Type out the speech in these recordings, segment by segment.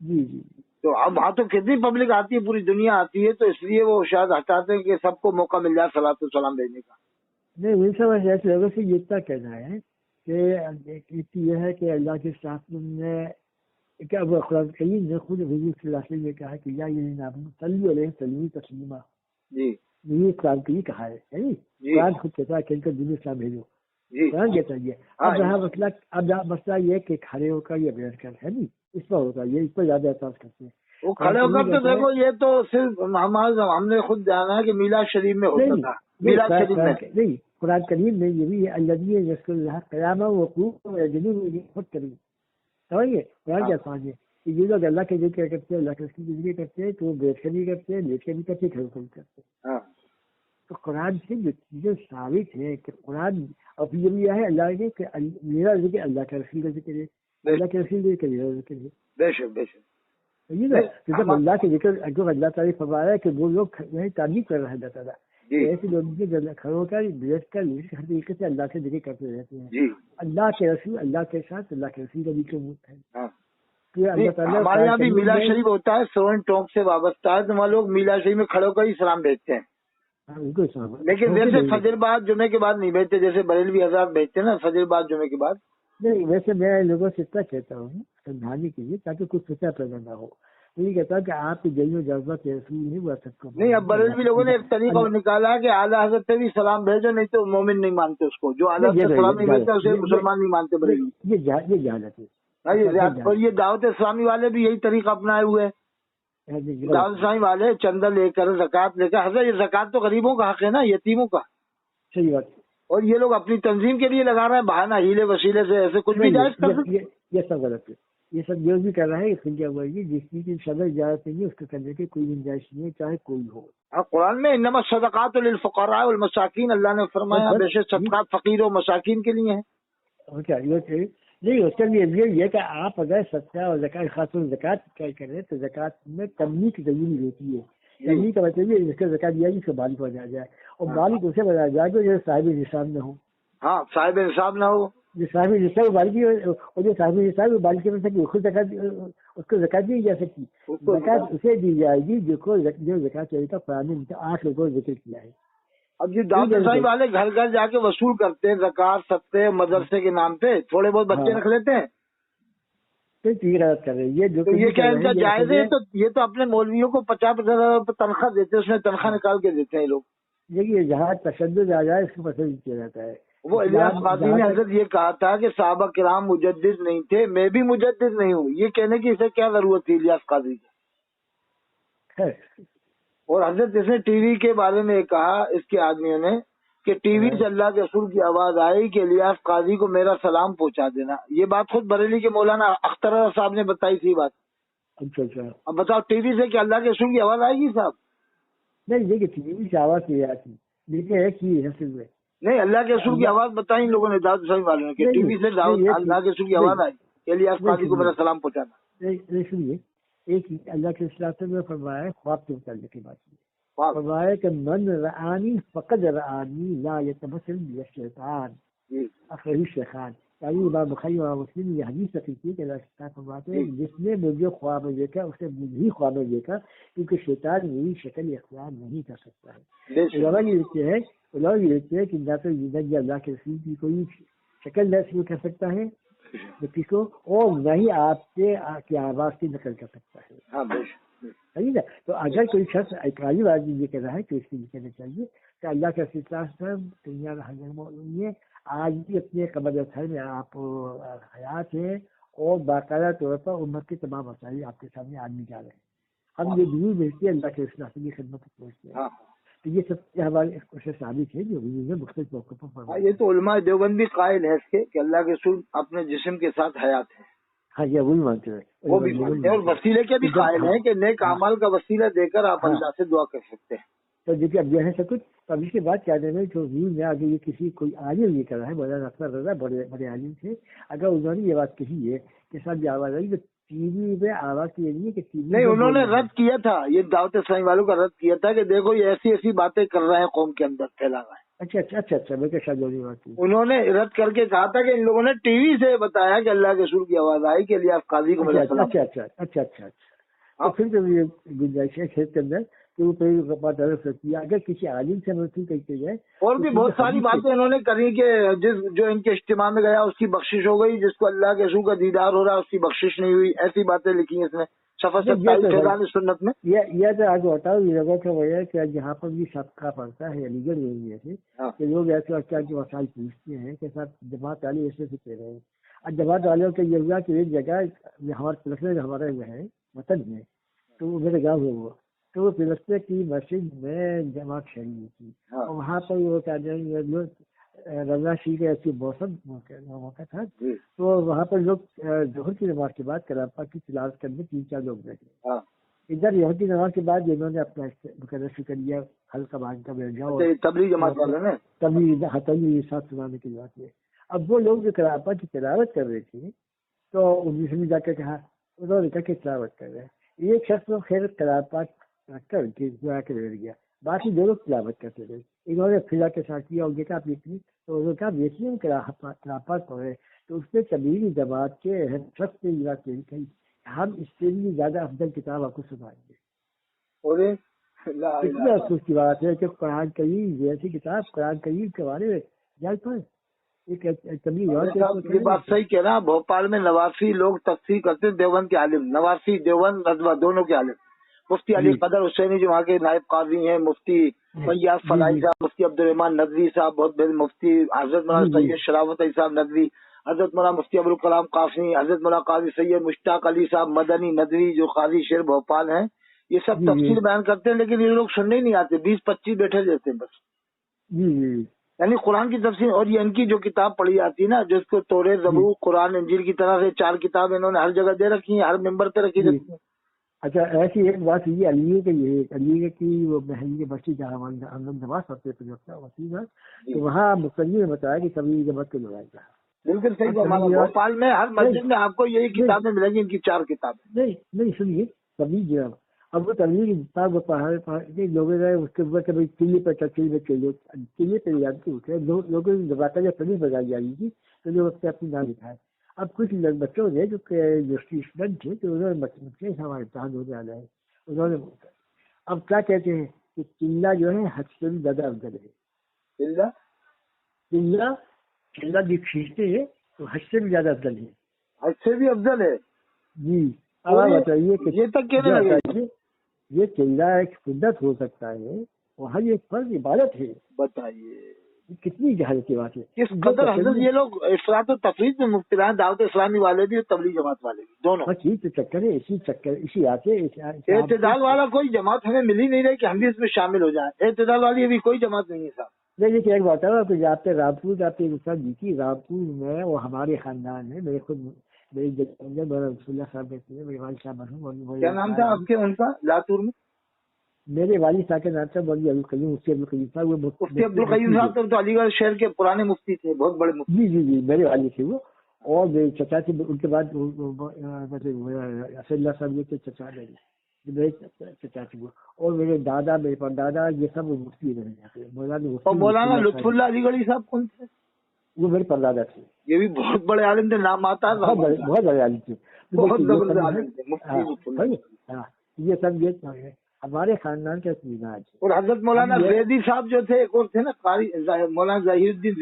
جی جی تو اب وہاں تو کتنی پبلک آتی ہے، پوری دنیا آتی ہے، تو اس لیے وہ شاید ہٹاتے ہیں کہ سب کو موقع مل جائے صلاۃ السلام بھیجنے کا۔ نہیں ان سب ایسے لوگوں سے یہ اتنا کہنا ہے کہ یہ ہے کہ اللہ کے ساتھ نے کیا وہ قرآن کریم نے خود حضور صلی اللہ علیہ وسلم نے کہا کہ یا الذین آمنوا صلوا علیہ وسلموا تسلیما، جی یہ قرآن کی کہا ہے، یعنی جی قرآن خود کہتا ہے کہ ان کو دین اسلام بھیجو، جی قرآن کہتا ہے یہ۔ ہاں، اب رہا مسئلہ، اب مسئلہ یہ کہ کھڑے ہو کر یہ بیٹھ کر ہے نہیں، اس پر ہوتا ہے یہ، اس پر زیادہ احساس کرتے ہیں۔ وہ کھڑے ہو کر تو دیکھو یہ تو صرف ہم نے خود جانا ہے کہ میلاد شریف میں ہوتا تھا، میلاد شریف میں نہیں، قرآن کریم میں یہ بھی ہے الذین یذکرون اللہ قیاما وقعودا وجنوبا مفکرین، سمجھیے قرآن کے الفاظ ہے کہ یہ لوگ اللہ کے ذکر کرتے ہیں، اللہ کے رسول کی ذکر کرتے ہیں تو وہ بیٹھ کر بھی کرتے ہیں، لیٹ کر بھی کرتے ہیں، کھڑے ہو کر بھی کرتے ہیں۔ ہاں، تو قرآن سے جو چیزیں ثابت ہیں کہ قرآن، اور یہ بھی ہے اللہ نے کہ میرا ذکر اللہ کے رسول کا ذکر ہے، اللہ کے رسول کا ذکر میرا ذکر ہے، بے شک بے شک۔ یہ نا کہ جب اللہ کے ذکر جو اللہ تعالیٰ فرمایا ہے کہ وہ لوگ تعریف کر رہے ہیں اللہ تعالیٰ، ایسے لوگ کھڑے ہو کر بیٹھ کر ہر طریقے سے اللہ سے ذکر کرتے رہتے ہیں۔ جی اللہ کے رسول، اللہ کے ساتھ اللہ کے رسول کا ذکر ہوتا ہے۔ ہاں، کہ اللہ تعالیٰ ہمارے یہاں بھی میلاد شریف ہوتا ہے، سون ٹونک سے وابستہ ہے، تو وہاں لوگ میلاد شریف میں کھڑے ہو کر ہی سلام بھیجتے ہیں، لیکن ویسے فجر بعد جمعے کے بعد نہیں بھیجتے، جیسے بریلوی حضرات بھیجتے ہیں نا فجر بعد جمعے کے بعد۔ نہیں، ویسے میں لوگوں سے اتنا کہتا ہوں سمجھانے کے لیے تاکہ کچھ فکر پیدا نہ ہو، یہ کہتا ہوں کہ آپ کی دل میں جذبات رسول نہیں ہوا سب کو نہیں، اب بریلوی لوگوں نے ایک طریقہ نکالا ہے کہ اعلیٰ حضرت سے بھی سلام بھیجو، نہیں تو مومن نہیں مانتے اس کو، جو اعلیٰ سے سلام نہیں بھیجتا اسے مسلمان نہیں مانتے بریلوی۔ یہ جہالت ہے۔ اور یہ دعوت اسلامی والے بھی یہی طریقہ اپنائے ہوئے ہیں، دعوت اسلامی والے چندہ لے کر زکوٰۃ لے کر، حضرت یہ زکوٰۃ تو غریبوں کا حق ہے نا، یتیموں کا، صحیح بات ہے، اور یہ لوگ اپنی تنظیم کے لیے لگا رہے ہیں بہانہ، ہیلے وسیلے سے ایسے کچھ بھی جائز کر سکتے۔ یہ سب غلط ہے، یہ سب جو بھی کر رہا ہے اس میں کیا ہوا ہے، جس کی صدر اجازت نہیں ہے اس کو کرنے کی کوئی گنجائش نہیں ہے، چاہے کوئی ہو۔ قرآن میں انما الصدقات للفقراء والمساکین، اللہ نے فرمایا بے شک صدقات فقیر و مساکین کے لیے ہیں۔ اور کیا نہیں، اس کے لیے یہ کہ آپ اگر صدقہ اور زکوٰۃ، خاص طور سے زکوٰۃ کیا کریں تو زکوٰۃ میں کمی کی ضروری ہوتی ہے۔ کمی کا مطلب یہ جس کا زکوٰۃ دیا جس کو مالک بنایا جائے، اور مالک اسے بنایا جائے جو صاحب نصاب نہ ہو۔ ہاں، صاحب نصاب نہ ہو، جو صاحب نصاب مالکی، اور جو صاحب نصاب مالکی میں سکتی خود زکوٰۃ، اس کو زکوٰۃ دی جا سکتی، زکوٰۃ اسے دی جائے گی جو زکوٰۃ چاہیے تھا۔ قرآن نے 8 لوگوں کو ذکر کیا ہے۔ اب جو دعوت اسلامی والے گھر گھر جا کے وصول کرتے ہیں زکوٰۃ، صدقے، مدرسے کے نام پہ تھوڑے بہت بچے رکھ لیتے ہیں، تو غلط کر رہے ہیں تو یہ کیا ان کا جائز ہے؟ تو یہ تو اپنے مولویوں کو 50,000 تنخواہ دیتے ہیں، اس میں تنخواہ نکال کے دیتے ہیں لوگ۔ دیکھیے جہاں تشدد آ جائے اس کو پسند کیا جاتا ہے۔ وہ الیاس قاضی نے حضرت یہ کہا تھا کہ صحابہ کرام مجدد نہیں تھے، میں بھی مجدد نہیں ہوں، یہ کہنے کی اسے کیا ضرورت تھی الیاس قاضی کی؟ اور حضرت اس نے ٹی وی کے بارے میں کہا اس کے آدمیوں نے کہ ٹی وی سے اللہ کے رسول کی آواز آئی کہ الیاس قاضی کو میرا سلام پہنچا دینا۔ یہ بات خود بریلی کے مولانا اختر صاحب نے بتائی تھی بات۔ اچھا، اب بتاؤ ٹی وی سے کہ اللہ کے رسول کی آواز آئے گی صاحب؟ نہیں، دیکھیے ٹی وی سے آواز نہیں آتی، لیکن ایک ہی ہے میں نہیں، اللہ کے رسول کی آواز بتائی ان لوگوں نے، دعوت اسلامی والوں نے، کہ ٹی وی سے اللہ کے رسول کی آواز آئی کہ الیاس قاضی کو میرا سلام پہنچانا۔ نہیں سنیے، ایک اللہ کے رسول نے فرمایا ہے خواب کے متعلق کی بات کی، فرمایا کہ من رآنی فقد رآنی لا یتمثل بالشیطان، اخرج شیخان، یعنی امام بخاری اور مسلم یہ حدیث صحیح کہ اللہ تعالیٰ فرماتے ہیں جس نے مجھے خواب میں دیکھا اسے مجھے ہی خواب میں دیکھا، کیونکہ شیطان میری شکل اختیار نہیں کر سکتا ہے۔ علماء یہ لکھتے ہیں کہ نہ تو اللہ کے رسول کی کوئی شکل نہ کر سکتا ہے کسی کو، اور نہ ہی آپ کی آواز کی نقل کر سکتا ہے، صحیح نا؟ تو اگر کوئی شخص اقراری بازی یہ کہہ رہا ہے تو اس کو یہ کہنا چاہیے کہ اللہ کے رسول دنیا میں آج بھی اپنے قبر اثر میں آپ حیات ہیں، اور باقاعدہ طور پر امت کے تمام مسائل آپ کے سامنے آدمی جا رہے ہیں، ہم یہ ضرور بھیجتے ہیں اللہ کے رسول کی خدمت پہنچتے ہیں۔ تو یہ سب ہمارے کوشش ثابت ہے جو مختلف موقع پر فرمایا۔ یہ تو علماء دیوبند بھی قائل ہے اس کے کہ اللہ کے رسول اپنے جسم کے ساتھ حیات ہے، ہاں یہ وہی مانتے ہیں، وہ بھی مانتے ہیں، اور وسیلے کے بھی قائل ہیں کہ نیک اعمال کا وسیلہ دے کر آپ اللہ سے دعا کر سکتے ہیں۔ تو دیکھیے اب یہ ہے سب کچھ، اب اس کے بعد کیا دینا ہے جو ویو میں آگے یہ کسی کوئی عالم یہ کر رہا ہے، مولانا اختر رضا بڑے عالم تھے، اگر انہوں نے یہ بات کہی ہے کہ صاحب یہ آواز آئی تو ٹی وی میں آواز یہ نہیں ہے کہ ٹی وی نہیں، انہوں نے رد کیا تھا، یہ دعوت اسلامی والوں کا رد کیا تھا کہ دیکھو یہ ایسی ایسی باتیں کر رہے ہیں، قوم کے اندر پھیلا رہے ہیں۔ اچھا اچھا اچھا اچھا، میں کیا شاید بات کی انہوں نے رد کر کے کہا تھا کہ ان لوگوں نے ٹی وی سے بتایا کہ اللہ کے رسول کی آواز آئی کہ الیاس قاضی کو میرا سلام۔ اچھا اچھا اچھا اچھا اچھا، تو پھر تو یہ گنجائش ہے کھیت کے اندر کہ وہ پہلے بات طرف سکتی ہے، اگر کسی عالم سے منسوخ کرتے جائے۔ اور بھی بہت ساری باتیں انہوں نے کری کہ جو ان کے اجتماع میں گیا اس کی بخشش ہو گئی، جس کو اللہ کے رسول کا دیدار ہو رہا ہے اس کی بخشش نہیں ہوئی، ایسی باتیں لکھی ہیں اس نے صفحہ 27 فیضان سنت میں۔ یہ تو آج بتاؤ، یہ جگہ کا وجہ ہے کہ جہاں پر بھی صدقہ پڑتا ہے علی گڑھ میں ایسے کہ لوگ ایسے وقت کے وسائل پوچھتے ہیں کہ ساتھ جماعت والے ایسے سے کہہ رہے ہیں، اور جماعت والوں کے یہ ہوا کہ ایک جگہ ہمارے پلسنے ہمارے جو ہے وطن میں، تو وہ میرے گاؤں ہے وہ، تو وہ پلسنے کی مسجد میں جماعت شریف تھی، اور وہاں پر وہ کیا رضا شی کا ایسی موسم موقع تھا، تو وہاں پر لوگ ظہر کی نماز کے بعد کلام پاک کی تلاوت کرنے 3-4 لوگ بیٹھے۔ ادھر ظہر کی نماز کے بعد انہوں نے اپنا مقرر شروع کر دیا، ہلکا باندھ کا بیٹھ جاؤ، تبلیغ جماعت والوں نے تبلیغ ساتھ سنانے کی بات ہے۔ اب وہ لوگ جو کلام پاک کی تلاوت کر رہے تھے تو انگلش میں جا کے کہا، انہوں نے کہا کہ تلاوت کر رہے ہیں، ایک شخص خیر کلام پاک رکھ کر کے بیٹھ گیا، باقی دو لوگ تلاوت کرتے رہے۔ انہوں نے پھر کے ساتھ کیا اور دیکھا بیچنی، تو انہوں نے کہا بیچنی کلام پاک پڑھے، تو اس نے تبلیغی جماعت کے اہم شخص سے یہ بات کہی، ہم اس سے بھی زیادہ افضل کتاب آپ کو سنائیں گے۔ کتنا افسوس کی بات ہے کہ قرآن کریم جیسی کتاب قرآن کریم کے بارے میں جائز پر یہ بات صحیح کہہ رہا۔ بھوپال میں نواسی لوگ تفسیر کرتے ہیں، دیوبند کے عالم، نواسی دیوبند رضوہ دونوں کے عالم، مفتی علی قدر حسینی جو وہاں کے نائب قاضی ہیں، مفتی فیاض فلاحی صاحب، مفتی عبد الرحمان ندوی صاحب بہت بڑے مفتی، حضرت مولانا سید شرافت علی صاحب ندوی، حضرت مولانا مفتی ابوالکلام قاسمی، حضرت مولانا قاضی سید مشتاق علی صاحب مدنی ندوی جو قاضی شیر بھوپال ہیں، یہ سب تفصیل بیان کرتے ہیں، لیکن یہ لوگ سننے ہی نہیں آتے، 20-25 بیٹھے رہتے ہیں بس۔ یعنی قرآن کی تفسیر، اور یہ ان کی جو کتاب پڑھی جاتی ہے نا، جس کو توریت زبور قرآن انجیل کی طرح سے 4 کتابیں انہوں نے ہر جگہ دے رکھی ہیں، ہر ممبر پہ رکھی رہتی ہیں۔ اچھا، ایسی ایک بات یہ علی کے یہ علی کی وہ بہن کی بچی جہاں ہم لوگ نماز پڑھتے تھے وسیع ہے، تو وہاں مقرر نے بتایا کہ کبھی جماعت کو لگایا تھا۔ بالکل صحیح فرمایا، بھوپال میں ہر مسجد میں آپ کو یہی کتابیں ملیں گی، ان کی 4 کتابیں۔ نہیں سنیے، کبھی جو اب وہ تبلیغ کتاب پہاڑ لوگوں نے اس کے اوپر کبھی قلعے پہ قلعے پہ جاتے ہوتے لوگوں کی زباتیں جب پڑھی بجائی جا رہی تھی تو لوگ اپنے اپنی نام لکھائے۔ اب کچھ بچوں نے جو اسٹوڈنٹ تھے تو انہوں نے ہمارے امتحان ہونے والا ہے، انہوں نے اب کیا کہتے ہیں کہ قلعہ جو ہے حد سے بھی زیادہ افضل ہے، قلعہ بھی کھینچتے ہیں تو حد سے بھی زیادہ افضل ہے، حد سے بھی افضل ہے جی۔ اب آپ بتائیے کہ یہ تک کہنے لگے یہ قلعہ ایک سنت ہو سکتا ہے، وہاں یہ فرض عبادت ہے، بتائیے کتنی جہالت کی بات ہے۔ کس قدر حضرت یہ لوگ افراط و تفریط میں مبتلا ہیں، دعوت اسلامی والے بھی اور تبلیغ جماعت والے بھی دونوں۔ چکر ہے، اسی آتے اعتدال والا کوئی جماعت ہمیں مل ہی نہیں رہی کہ ہم بھی اس میں شامل ہو جائیں، اعتدال والی ابھی کوئی جماعت نہیں ہے صاحب۔ نہیں، ایک بات ہے کہ آپ رامپور آپ جیتی رامپور میں، وہ ہمارے خاندان میں، میرے خود میری رسول اللہ صاحب کہتے ہیں، میرے والد صاحب مرحوم، کیا نام تھا آپ کے ان کا لاتور میں؟ میرے والد صاحب کا نام تھا مولوی عبدالقیوم، مفتی عبدالقیوم صاحب، وہ مفتی عبدالقیوم صاحب تو علی گڑھ شہر کے پرانے مفتی تھے، بہت بڑے مفتی۔ جی میرے والد تھے وہ، اور میرے چچا تھے، ان کے بعد اسد اللہ صاحب یہ چچا میرے چچا تھے وہ، اور میرے دادا میرے پردادا یہ سب مفتی رہے۔ مولانا لطف اللہ علی گڑھی صاحب کون تھے؟ وہ میرے پردادا تھے، یہ بھی بہت بڑے عالم تھے، نام آتا ہے، بہت بڑے عالم تھے، بہت زبردست عالم تھے۔ یہ سب یہ ہمارے خاندان کا مزاج ہے۔ اور حضرت مولانا زیدی صاحب جو تھے ایک اور تھے نا قاری، مولانا ظہیر الدین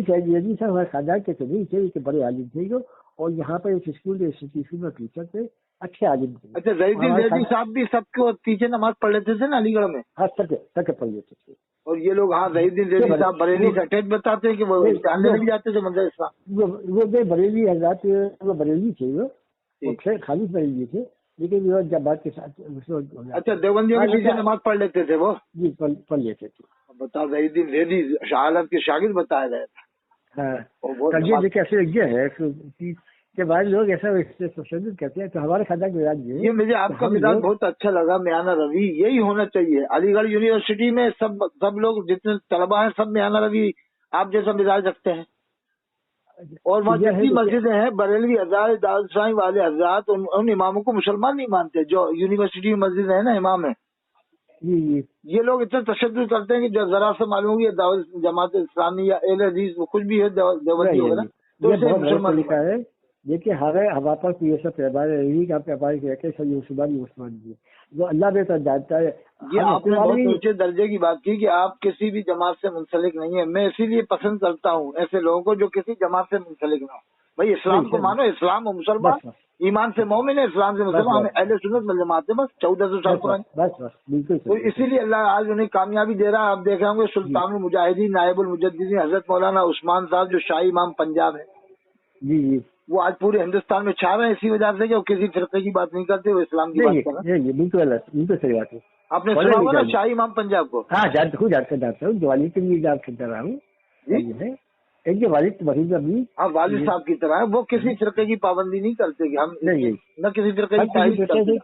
زیدی صاحب ہمارے خاندان کے تو نہیں تھے، کہ بڑے عالم تھے جو، اور یہاں پر ایک اسکول انسٹیٹیوشن میں ٹیچر تھے، اچھے عالم تھے۔ اچھا، ظہیر الدین زیدی صاحب بھی سب کو پیچھے نماز پڑھ لیتے تھے نا علی گڑھ میں؟ ہاں، سب کے پڑھ لیتے تھے۔ اور یہ لوگ ہاں ظہیر الدین زیدی صاحب بریلی سے اٹیچ بتاتے ہیں کہ وہ امتحان دینے بھی جاتے تھے منظر اسلام۔ وہ بریلی حضرات، وہ بریلی تھے، وہ خالص بریلی تھے، لیکن وہ جب بات کے ساتھ۔ اچھا، دیوبندیوں کے پیچھے نماز پڑھ لیتے تھے وہ؟ جی پڑھ لیتے تھے۔ بتا ظہیر الدین زیدی شاہ عالم کے شاگرد بتایا گیا تھا۔ ہاں، کیسے یہ ہے کہ بعض لوگ ایسا تشدد کرتے ہیں، تو ہمارے خاندان میں یہ مجھے آپ کا مزاج بہت اچھا لگا، میانہ روی یہی ہونا چاہیے علی گڑھ یونیورسٹی میں، سب لوگ جتنے طلبا ہیں سب میانہ روی آپ جیسا مزاج رکھتے ہیں۔ اور وہاں جتنی مسجدیں ہیں بریلوی حضرات دعوت اسلامی والے حضرات ان اماموں کو مسلمان نہیں مانتے، جو یونیورسٹی مسجد ہے نا امام ہے، یہ لوگ اتنا تشدد کرتے ہیں کہ جو ذرا سے معلوم ہوگی دعوت جماعت اسلامی یا اہل حدیث کچھ بھی ہے دیوبندی وغیرہ تو اسے مسلمان ہے۔ دیکھیے ہمارے پاس یہ سب پیمانے رہی کہ آپ پیمانے کے صحیح مسلمان بھی جو اللہ بہتر جانتا ہے۔ یہ آپ نے بہت اونچے درجے کی بات کی کہ آپ کسی بھی جماعت سے منسلک نہیں ہے، میں اسی لیے پسند کرتا ہوں ایسے لوگوں کو جو کسی جماعت سے منسلک نہ ہو۔ بھائی اسلام کو مانو، اسلام و مسلمان، ایمان سے مومن ہے، اسلام سے مسلمان، ہمیں اہل سنت والجماعت ہے، بس 1400 سال پرانے۔ بالکل تو اسی لیے اللہ آج انہیں کامیابی دے رہا ہے۔ آپ دیکھ رہے ہوں گے سلطان المجاہدین نائب المجددین حضرت مولانا عثمان صاحب جو شاہی امام پنجاب ہے، جی وہ آج پورے ہندوستان میں چھا رہے ہیں اسی وجہ سے کہ وہ کسی فرقے کی بات نہیں کرتے، وہ اسلام کی بات کر رہے ہیں۔ بالکل صحیح بات ہے۔ آپ نے سنا ہوگا نا شاہی امام پنجاب کو؟ ہاں جانتا ہوں، دیوالی کے لیے یاد کرتا رہا ہوں۔ ایک جو والد وحید ابھی والد صاحب کی طرح وہ کسی فرقے کی پابندی نہیں کرتے کہ ہم نہ کسی فرقے کی تعریف کرتے۔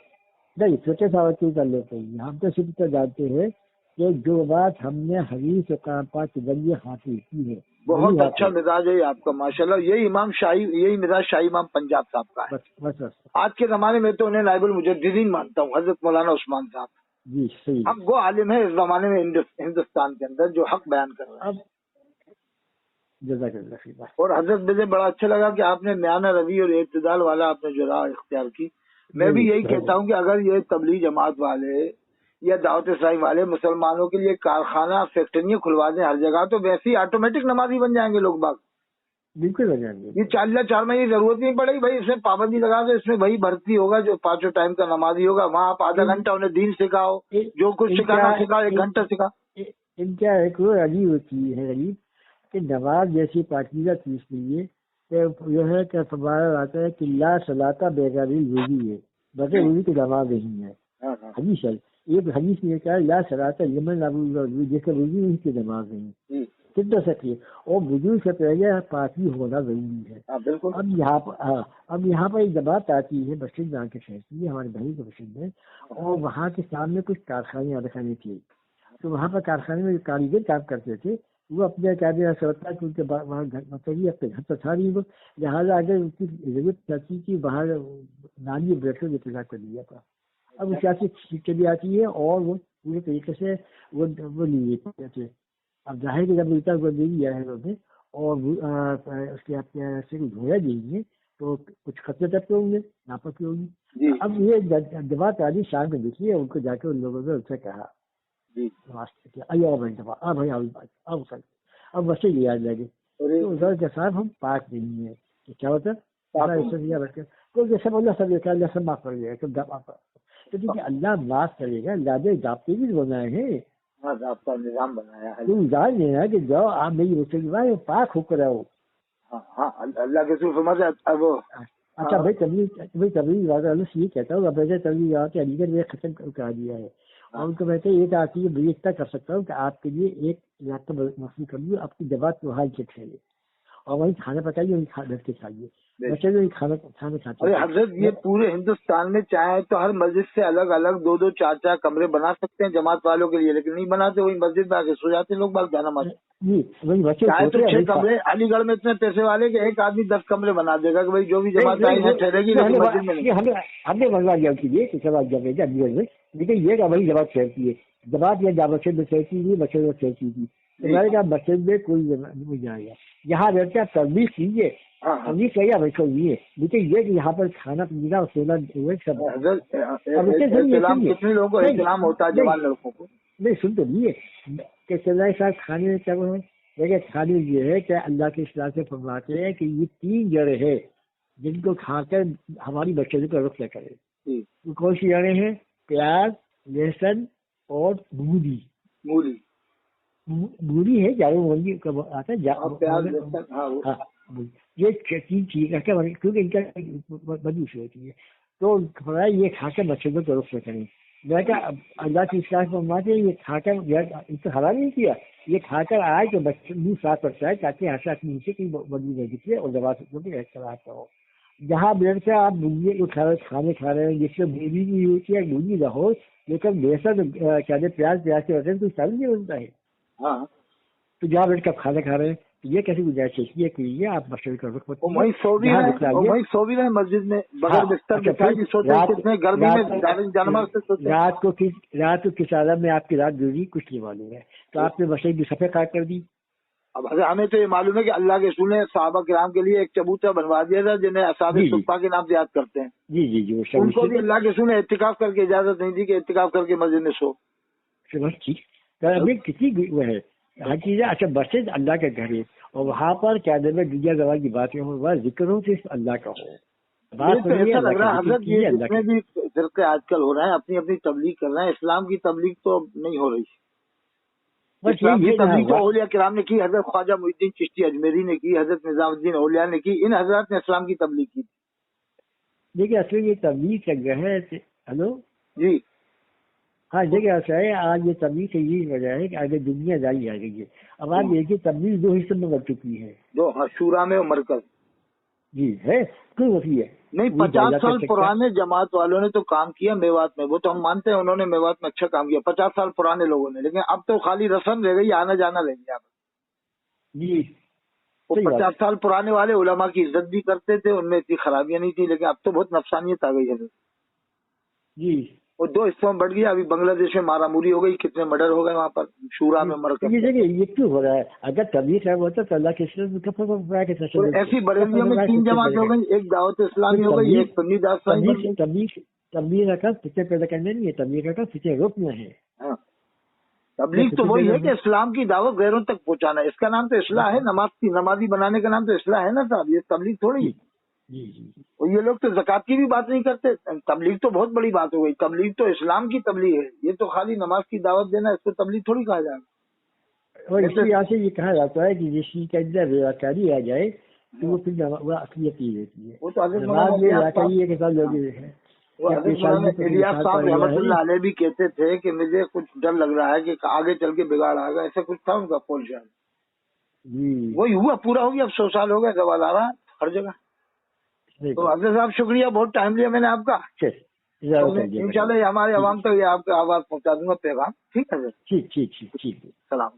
نہیں چھوٹے صاحب کی کر لیتے ہیں، ہم تو صرف جانتے ہیں کہ جو بات ہم نے حدیث قرآن پاک کے ذریعے حاصل کی ہے۔ بہت اچھا مزاج ہے آپ کا ماشاءاللہ، یہی امام شاہی، یہی مزاج شاہی امام پنجاب صاحب کا ہے۔ بس آج کے زمانے میں تو انہیں نائب المجددین مانتا ہوں، حضرت مولانا عثمان صاحب جی صحیح اب وہ عالم ہے اس زمانے میں ہندوستان کے اندر جو حق بیان کر رہے ہیں۔ جزاک اللہ خیر۔ اور حضرت مجھے بڑا اچھا لگا کہ آپ نے میانہ روی اور اعتدال والا آپ نے جو راہ اختیار کی۔ میں بھی یہی کہتا ہوں کہ اگر یہ تبلیغ جماعت والے یا دعوت اسلامی والے مسلمانوں کے لیے کارخانہ فیکٹریاں کھلوا دیں ہر جگہ تو ویسے ہی آٹومیٹک نمازی بن جائیں گے لوگ باغ۔ بالکل بن جائیں گے، یہ 4 مہینے کی ضرورت نہیں پڑے گی بھائی، اس میں پابندی لگا دو، اس میں وہی بھرتی ہوگا جو 5 ٹائم کا نمازی ہوگا، وہاں آپ آدھا گھنٹہ انہیں دین سکھاؤ، جو کچھ سکھانا سکھاؤ، 1 گھنٹہ سکھا۔ ان کیا ایک عجیب چیز ہے غریب کہ نماز جیسی پاکیزہ چیز کے لیے جو ہے کہ فرمایا جاتا ہے کہ لا صلاۃ بغیر الوضو ہے، بغیر وضو کی نماز نہیں ہے۔ حدیث ہے، یہ حدیث میں کہا لا صلاۃ لمن لا وضو له، جیسے وضو نہیں کی نماز نہیں کتنا سکتی ہے، اور وضو سے پہلے پاکی ہونا ضروری ہے۔ اب یہاں پر ایک جماعت آتی ہے مسجد جا کے ٹھہرتی ہے ہمارے بھائی کے مسجد میں، اور وہاں کے سامنے کچھ کارخانے دکھانے تھے، تو وہاں پر کارخانے میں جو کاریگر کام کرتے تھے وہ اپنے کیا سوچتا ہے کہ ان کے وہاں اپنے گھر پر تھا نہیں، وہ لہٰذا اگر ان کی ضرورت چلتی کہ باہر نالی بیٹھے انتظار کر لیا تھا۔ اب اس سے چلی آتی ہے اور وہ پورے طریقے سے وہ نہیں لیتے تھے۔ اب ظاہر کہ جب ملتا وہ لے لیا ہے انہوں نے، اور اس کے آپ سے دھویا دیں گے تو کچھ خطرے تک ہوں گے، ناپک ہوں گی۔ اب یہ جماعت عالی شام میں دیکھیے ان کو جا کے ان لوگوں نے ان سے کہا اب وسیع یاد لگے تو صاحب ہم پاک نہیں ہے، کیا ہوتا ہے کوئی جیسا بولنا سب اللہ معاف کر دے گا، تو دیکھیے اللہ معاف کرے گا، اللہ ضابطے بھی بنائے ہیں، ضابطہ نظام بنایا ہے، تم جان لینا کہ جاؤ آپ میری رسے کی بات پاک ہو کر رہو۔ ہاں اللہ کے اچھا بھائی تبلیغ اللہ یہ کہتا ہوں اب تبلیغ کے علی گڑھ میں ختم کرا دیا ہے، اور ان کو میں ایک آتی ہے میں اتنا کر سکتا ہوں کہ آپ کے لیے ایک علاقہ مخصوص کر لوں، آپ کی جماعت وہاں کے ٹھہرے اور وہیں کھانا پکائیے، وہیں بیٹھ کے کھائیے، بچے بھی کھانا کھاتے ہیں۔ حضرت یہ پورے ہندوستان میں چاہے تو ہر مسجد سے الگ الگ 2 4 کمرے بنا سکتے ہیں جماعت والوں کے لیے، لیکن نہیں بناتے، وہی مسجد میں آ کے سو جاتے لوگ باغ جانا مت۔ چاہے تو 6 کمرے، علی گڑھ میں اتنے پیسے والے کہ ایک آدمی 10 کمرے بنا دے گا کہ بھائی جو بھی جماعت آئی ہے ٹھہرے گی، لیکن مسجد میں نہیں۔ ہم نے بنوا دیا کے لیے کہ سب علی گڑھ میں، لیکن یہ کہ وہی جماعت ٹھہرتی ہے، جماعت یا مسجد میں ٹھہرتی تھی، مسجد میں ٹھہرتی تھی، تو میں نے کہا مسجد میں کوئی نہیں جائے گا، یہاں بیٹھ کے آپ تبلیغ کیجیے، تبلیغ کہیے آپ ایسا ہوئی ہے، لیکن یہ کہ یہاں پر کھانا پینا اور سونا سب کتنے لوگوں کو احترام ہوتا ہے جوان لڑکوں کو، نہیں سن تو لیے کہ چلائی صاحب کھانے میں کیا ہے، لیکن کھانے یہ ہے کہ اللہ کے اصلاح سے فرماتے ہیں کہ یہ 3 جڑیں ہیں جن کو کھا کر ہماری بچے کا رخ نہ کرے۔ کون سی جڑیں ہیں؟ پیاز، لہسن اور مولی ہے، جاڑو مولی کا آتا ہے، یہ 3 چیز کیونکہ ان کا بدوش ہوتی ہے، تو یہ کھا کر بچوں کو رخ نہ کریں۔ میں کہا اللہ کی اصلاح فرماتے ہیں یہ کھا کر اس کو حرام نہیں کیا، یہ کھا کر آئے تو بچے منہ صاف کرتا ہے تاکہ یہاں سے اپنے نیچے کوئی بدبو نہیں دکھے اور دوا سکوں کہ اختلاف ہو۔ جہاں بیٹھ سے آپ بولیے کھانے کھا رہے ہیں جس سے بولی بھی ہوتی ہے، بولی نہ ہو لیکن بےسن کیا پیاز کے وغیرہ کوئی سبزی نہیں بنتا ہے، تو جہاں بیٹھ کر کھانا کھا رہے ہیں یہ کیسی گنجائش ہے کہ آپ مشورے کا رخ وہیں سو بھی رہے مسجد میں بغیر بستر کتنے گرمی میں رات کو کس عالم میں آپ کی رات گزری کچھ نہیں معلوم ہے، تو آپ نے مسجد کی صفحہ کاٹ کر دی. اب ہمیں تو یہ معلوم ہے کہ اللہ کے رسول نے صحابہ کرام کے لیے ایک چبوترا بنوا دیا تھا جنہیں اصحاب صفہ کے نام سے یاد کرتے ہیں. جی ان کو بھی اللہ کے رسول نے اعتکاف کر کے اجازت نہیں دی کہ اعتکاف کر کے مسجد میں سو. کتنی وہ ہے ہر چیز. اچھا مسجد اللہ کے گھر ہے اور وہاں پر کیا دن میں دنیا زوال کی باتیں ہوں، وہ ذکر ہو صرف اللہ کا ہو. ایسا لگ رہا ہے حضرت یہ جتنے بھی فرقے آج کل ہو رہے ہیں اپنی اپنی تبلیغ کر رہے ہیں، اسلام کی تبلیغ تو نہیں ہو رہی. اسلام کی تبلیغ تو اولیاء کرام نے کی، حضرت خواجہ معین الدین چشتی اجمیری نے کی، حضرت نظام الدین اولیاء نے کی، ان حضرات نے اسلام کی تبلیغ کی. دیکھیے اصل یہ تبلیغ کا جو ہے ہلو جی ہاں دیکھیے ایسا ہے آج یہ تبلیغ سے یہی وجہ ہے کہ آگے دنیا داری آ گئی ہے. اب آپ دیکھیے تبلیغ دو حصوں میں بڑھ چکی ہے، جو شورا میں اور مرکز. جی ہے کیوں ہوتی ہے نہیں 50 سال پرانے جماعت والوں نے تو کام کیا میوات میں، وہ تو ہم مانتے ہیں انہوں نے میوات میں اچھا کام کیا 50 سال پرانے لوگوں نے، لیکن اب تو خالی رسم رہ گئی، آنا جانا رہ گیا. جی وہ 50 سال پرانے والے علماء کی عزت بھی کرتے تھے، ان میں اتنی خرابیاں نہیں تھی، لیکن اب تو بہت نفسانیت آ گئی ہے. جی وہ دو حصوں میں بڑھ گیا. ابھی بنگلہ دیش میں مارا موری ہو گئی، کتنے مرڈر ہو گئے وہاں پر شورا میں مرکز. یہ کیوں ہو رہا ہے؟ اگر تبلیغ ہے وہ تو اللہ کے اسلام ایسی بریلیوں میں 3 جماعت ہو گئی، ایک دعوت اسلامی ہو گئی، ایک سنی دعوت اسلامی. تبلیغ کا فتنے پیدا کرنے نہیں ہے، تبلیغ کا فتنے روکنا ہے. تبلیغ تو وہی ہے کہ اسلام کی دعوت غیروں تک پہنچانا ہے، اس کا نام تو اصلاح ہے. نمازی بنانے کا نام تو اصلاح ہے نا صاحب، یہ تبلیغ تھوڑی. جی اور یہ لوگ تو زکوٰۃ کی بھی بات نہیں کرتے. تبلیغ تو بہت بڑی بات ہو گئی، تبلیغ تو اسلام کی تبلیغ ہے، یہ تو خالی نماز کی دعوت دینا، اس کو تبلیغ تھوڑی کہا جائے گا. اور اس لیے سے یہ کہا جاتا ہے کہ جس چیز کے اندر ریاکاری آ جائے تو وہ پھر وہ اصلیت ہی رہتی ہے. وہ تو نماز میں ریاکاری ہے کہ سب لوگ ہے. الیاس صاحب رحمۃ اللہ علیہ بھی کہتے تھے کہ مجھے کچھ ڈر لگ رہا ہے کہ آگے چل کے بگاڑ آئے گا، ایسا کچھ تھا ان کا پولشن. وہی ہوا، پورا ہو گیا. اب 100 سال ہو گئے، سوال آ رہا ہے ہر جگہ. تو حضرت صاحب شکریہ، بہت ٹائم لیا میں نے آپ کا. انشاءاللہ ہمارے عوام تک یہ آپ کا آواز پہنچا دوں گا، پیغام. ٹھیک ہے سر، ٹھیک. سلام.